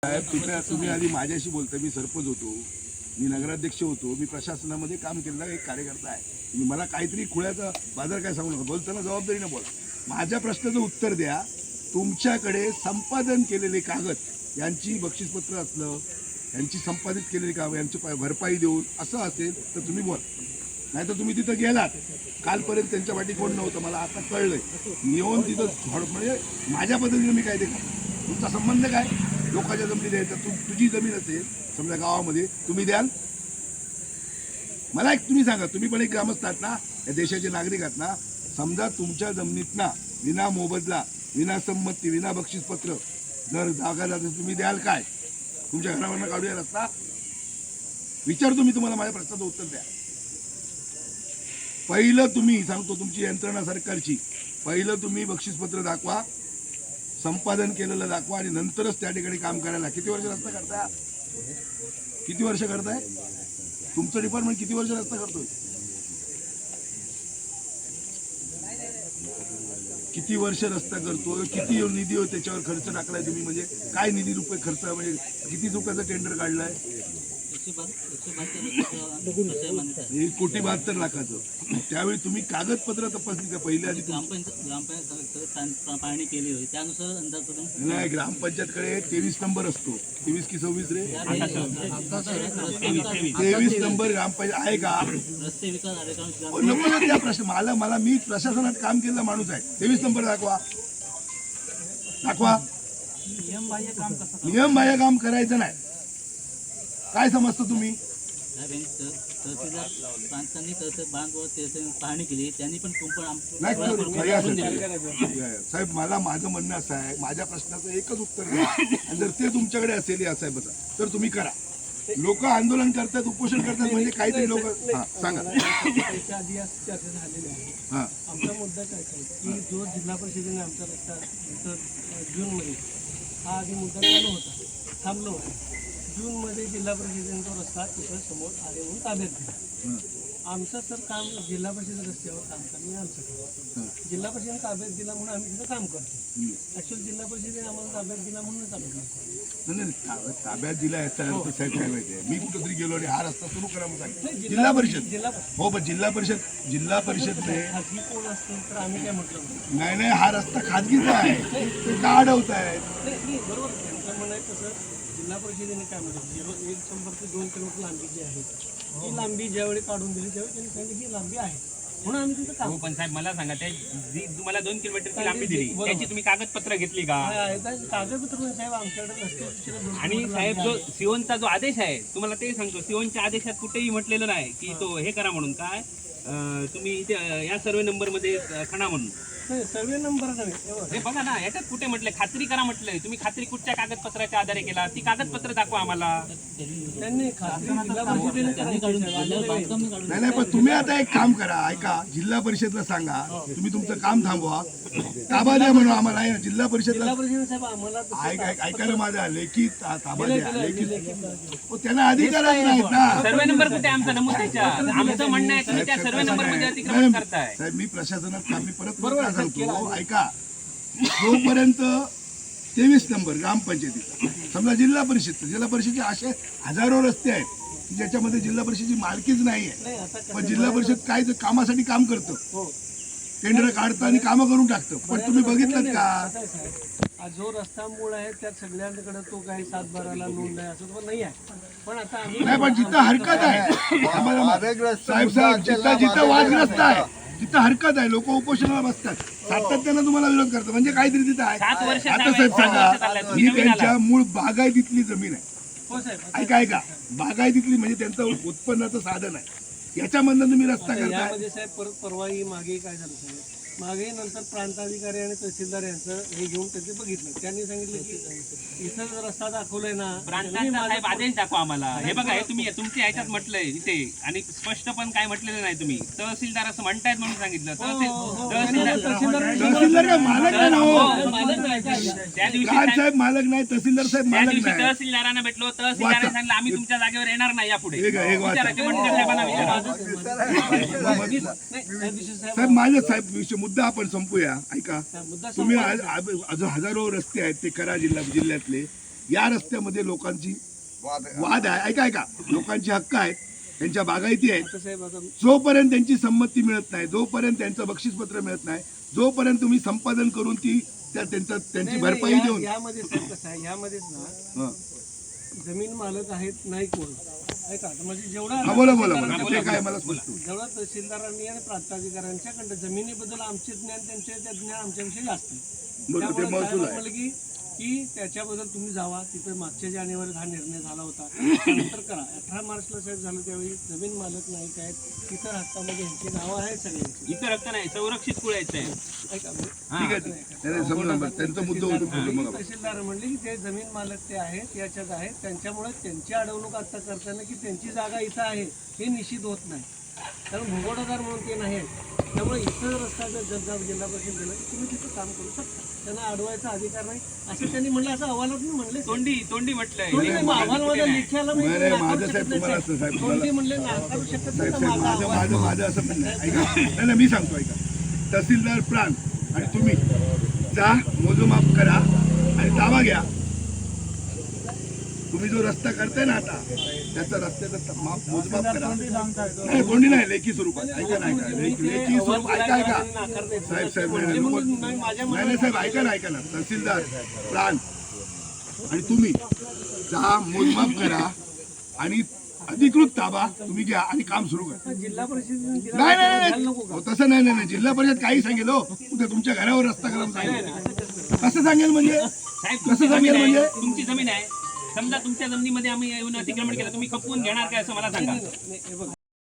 साहेब तुम्ही आधी माझ्याशी बोलता. मी सरपंच होतो, मी नगराध्यक्ष होतो, मी प्रशासनामध्ये काम केलेला एक कार्यकर्ता आहे. तुम्ही मला काहीतरी खुळ्याचा बाजार काय सांगू नका. बोलताना जबाबदारीने बोला. माझ्या प्रश्नाचं उत्तर द्या. तुमच्याकडे संपादन केलेले कागद, यांची बक्षीसपत्र असलं, यांची संपादित केलेली कागद, यांची भरपाई देऊन असं असेल तर तुम्ही बोला. नाही तर तुम्ही तिथं गेलात. कालपर्यंत त्यांच्या पाठी कोण नव्हतं, मला आता कळलंय. येऊन तिथं म्हणजे माझ्या पद्धतीने मी काय ते तुमचा संबंध काय? लोकांच्या जमिनी द्यायचा. तुझी जमीन असेल समजा गावामध्ये, तुम्ही द्याल? मला एक तुम्ही सांगा, तुम्ही पण एक ग्रामस्थ आहात ना, या देशाचे नागरिक आहात ना. समजा तुमच्या जमिनीतना विना मोबदला, विना संमती, विना बक्षीसपत्र जर जागा जाते, तुम्ही द्याल काय? तुमच्या घरावरनं काढूया रस्ता? विचारतो मी तुम्हाला, माझ्या प्रश्नाचं उत्तर द्या. पहिलं तुम्ही सांगतो, तुमची यंत्रणा सरकारची, पहिलं तुम्ही बक्षीसपत्र दाखवा, संपादन केलेलं दाखवा, आणि नंतरच त्या ठिकाणी काम करायला. किती वर्ष रस्ता करताय? किती वर्ष करताय? तुमचं डिपार्टमेंट किती वर्ष रस्ता करतोय? किती वर्ष रस्ता करतोय? किती निधी त्याच्यावर खर्च टाकलाय तुम्ही? म्हणजे काय निधी रुपये खर्च, म्हणजे किती रुपयाचं टेंडर काढलाय? 1,72 लाखाचं. त्यावेळी तुम्ही कागदपत्र तपासली का पहिले? आधी ग्रामपंचायत पाहणी केली होती, त्यानुसार अंदाज नाही. ग्रामपंचायतकडे 23 नंबर असतो. 23 की 26 रे? 23 नंबर ग्रामपंचायत आहे का? रस्ते विकास कार्यक्रम नको त्या प्रश्न मला मी प्रशासनात काम केलेला माणूस आहे. 23 नंबर दाखवा. नियमबाह्य काम करायचं नाही. काय समजतं तुम्ही? तहसीलदार प्रांतांनी पाहणी केली, त्यांनी पण साहेब, मला माझं म्हणणं असं आहे, माझ्या प्रश्नाचं एकच उत्तर द्या. आणि जर ते तुमच्याकडे असेल या साहेबाचा, तर तुम्ही करा. लोक आंदोलन करतात, उपोषण करतात, म्हणजे काहीतरी लोक सांगा. त्याच्या आधी चर्चा झालेली आहे. आमचा मुद्दा काय की जो जिल्हा परिषदेने आमचा रस्ता जूनमध्ये हा आधी मुद्दा चालू होता, थांबलो आहे. जूनमध्ये जिल्हा परिषदेने तो रस्ता तिथं समोर आले म्हणून ताब्यात दिला. आमचं तर काम जिल्हा परिषद रस्त्यावर काम करणे आमचं काम. जिल्हा परिषदेने ताब्यात दिला म्हणून आम्ही तिथं काम करतो. ऍक्च्युअली जिल्हा परिषदेने आम्हाला ताब्यात दिला म्हणूनच आम्ही काम करतो. नाही, ताब्यात दिला याचा अर्थ साहेब काय माहिती आहे? मी कुठेतरी गेलो आणि हा रस्ता सुरू करा म्हणून जिल्हा परिषद. हो, पण जिल्हा परिषदने खाजगी कोण असतील तर आम्ही काय म्हटलं नाही, हा रस्ता खाजगीचा आहे, का अडवताय? बरोबर. त्यांचं म्हणणं आहे तसं जिल्हा परिषदेने काय म्हणतात, 100 ते 2 किलोमीटर लांबी जी आहे, ही लांबी ज्यावेळी काढून दिली त्यावेळी त्यांनी सांगितलं ही लांबी आहे म्हणून आम्ही तिथं काम. पण साहेब मला सांगा, त्या तुम्हाला 2 किलोमीटरची लांबी दिली, त्याची तुम्ही कागदपत्र घेतली का? कागदपत्र साहेब आमच्याकडे रस्ते. आणि साहेब, जो सिओनचा जो आदेश आहे, तुम्हाला ते सांगतो, सिओनच्या आदेशात कुठेही म्हटलेलं नाही की तो हे करा म्हणून. काय तुम्ही इथे या सर्वे नंबर मध्ये खणा म्हणून. सर्वे नंबर हे बघा ना, याच्यात कुठे म्हटलंय खात्री करा म्हटलंय. तुम्ही खात्री कुठच्या कागदपत्राच्या आधारे केला? ती कागदपत्र दाखवा आम्हाला. त्यांनी नाही, पण तुम्ही आता एक काम करा, ऐका. जिल्हा परिषदला सांगा तुम्ही तुमचं काम थांबवा, ताबा द्या म्हणून आम्हाला. आहे ना जिल्हा परिषदला. ऐका ना, माझ्या लेखी ताबा द्या. त्यांना अधिकारच नाहीत ना. सर्वे नंबर कुठे आमचा नमूद त्याच्यात? आमचं म्हणणं आहे तुम्ही त्या सर्वे नंबर मध्ये अतिक्रमण करताय. साहेब, मी प्रशासनात काम परत सांगतो, ऐका. जोपर्यंत 23 नंबर ग्रामपंचायतीचा, समजा जिल्हा परिषदचे असे हजारो रस्ते आहेत ज्याच्यामध्ये जिल्हा परिषदेची मालकीच नाही आहे, पण जिल्हा परिषद काय कामासाठी काम करतं, टेंडर काढतं आणि कामं करून टाकतं. पण तुम्ही बघितलं का? जो रस्ता मूळ आहे त्यात सगळ्यांकडे तो काही 7/12ला नोंद आहे असं तर नाही आहे. पण आता नाही, पण जिथं हरकत आहे साहेब, जिथं वादग्रस्त आहे, जिथं हरकत आहे, लोक उपोषणाला बसतात, सातत्यानं तुम्हाला विरोध करतात, म्हणजे काहीतरी तिथं आहे. आता साहेब सांगा, ही त्यांच्या मूळ बागायतीतली जमीन आहे. ऐका, बागायतीतली म्हणजे त्यांचं उत्पन्नाचं साधन आहे. याच्यामधनं तुम्ही रस्ता करताय. साहेब परत परवाही मागे काय झालं साहेब, मागे नंतर प्रांताधिकारी आणि तहसीलदार यांचं हे घेऊन त्यांनी बघितलं. त्यांनी सांगितलं की इथं रस्ता दाखवलाय ना, प्रांताचा साहेब आदेश दाखवा आम्हाला. हे बघा, हे तुम्ही तुमच्या ह्याच्यात म्हटलंय इथे, आणि स्पष्ट पण काय म्हटलेलं नाही. तुम्ही तहसीलदार असं म्हणतायत म्हणून सांगितलं. तहसीलदार काय मालक नाही ना? हो, त्या दिवशी साहेब मालक नाही, तहसीलदार साहेब मालक नाही. तहसीलदारांना भेटलो, तहसीलदारांनी सांगितलं आम्ही तुमच्या जागेवर येणार नाही यापुढे. साहेब, माझ्या साहेब मुद्दा आपण संपूया. ऐका, तुम्ही हजारो रस्ते आहेत ते करा जिल्ह्यातले. या रस्त्यामध्ये लोकांची वाद आहे, ऐका लोकांची हक्क आहेत, त्यांच्या बागायती आहेत. आता साहेब आता जोपर्यंत त्यांची संमती मिळत नाही, जोपर्यंत त्यांचं बक्षीसपत्र मिळत नाही, जोपर्यंत तुम्ही संपादन करून त्यांची भरपाई देऊन यामध्ये साहेब कसं आहे, यामध्येच ना हं. जमीन मालक आहेत नाही कोण ऐका आता म्हणजे जेवढा हा, बोला ते काय मला स्पष्ट होईल. जेवढा तहसीलदारांनी आणि प्रांताधिकाऱ्यांच्याकडे जमिनीबद्दल आमचे ज्ञान त्यांचे ज्ञान आमच्याविषयी जास्त आहे. बरोबर, ते त्यामुळे महसूल काय आहे. म्हटलं की त्याच्याबद्दल तुम्ही जावा, तिथे मागच्या जानेवारीत हा निर्णय झाला होता, त्यानंतर करा. 18 मार्चला साहेब झालं त्यावेळी जमीन मालक नाही काय इतर हक्कामध्ये ह्यांची नावं आहेत सगळ्यांची. इतर हक्क नाही, संरक्षित कुळायचं आहे. ऐका ठीक आहे नाही, समजा बरं, त्यांचा मुद्दा होतो पुढे मग आपण. तहसीलदार म्हणले की ते जमीन मालक ते आहेत याच्यात आहेत, त्यांच्यामुळे त्यांची अडवणूक आता करताना की त्यांची जागा इथं आहे हे निश्चित होत नाही, कारण भूगोलदार म्हणून ते नाही आहेत. त्यामुळे इथं रस्ता जर जिल्हा परिषद दिला की तुम्ही तिथं काम करू शकता, त्यांना अडवायचा अधिकार नाही असं त्यांनी म्हणलं. असं अहवालात म्हणले तोंडी म्हटलंय. अहवालमध्ये लेख्याला मी नाही, नाकारू माझं शकत साहेब नाही, तुम्हाला असं साहेब. साहेब तोंडी म्हणले नाकारू शकत नाही, साहेब, तर माझा अहवाल माझं असं म्हणणं आहे, ऐका नाही, मी सांगतो ऐका. तहसीलदार प्राण आणि तुम्ही जा, मोजमाप करा आणि ताबा घ्या. तुम्ही जो रस्ता करताय ना आता त्याचा रस्त्याचा मोजमाप करा. नाही कोणी नाही, लेखी स्वरूपात ऐका लेखी स्वरूप ऐका साहेब नाही साहेब ऐका ना तहसीलदार प्राण आणि तुम्ही जा, मोजमाप करा आणि अधिकृत ताबा तुम्ही घ्या आणि काम सुरू करा. जिल्हा परिषद नाही हो, तसं नाही जिल्हा परिषद काही सांगेल हो, उद्या तुमच्या घरावर रस्ता करा सांगेल. कसं सांगेल म्हणजे साहेब कसं सांगेल म्हणजे तुमची जमीन आहे, समजा तुमच्या जमिनीमध्ये आम्ही येऊन अतिक्रमण केलं, तुम्ही खपवून घेणार काय असं मला सांगा.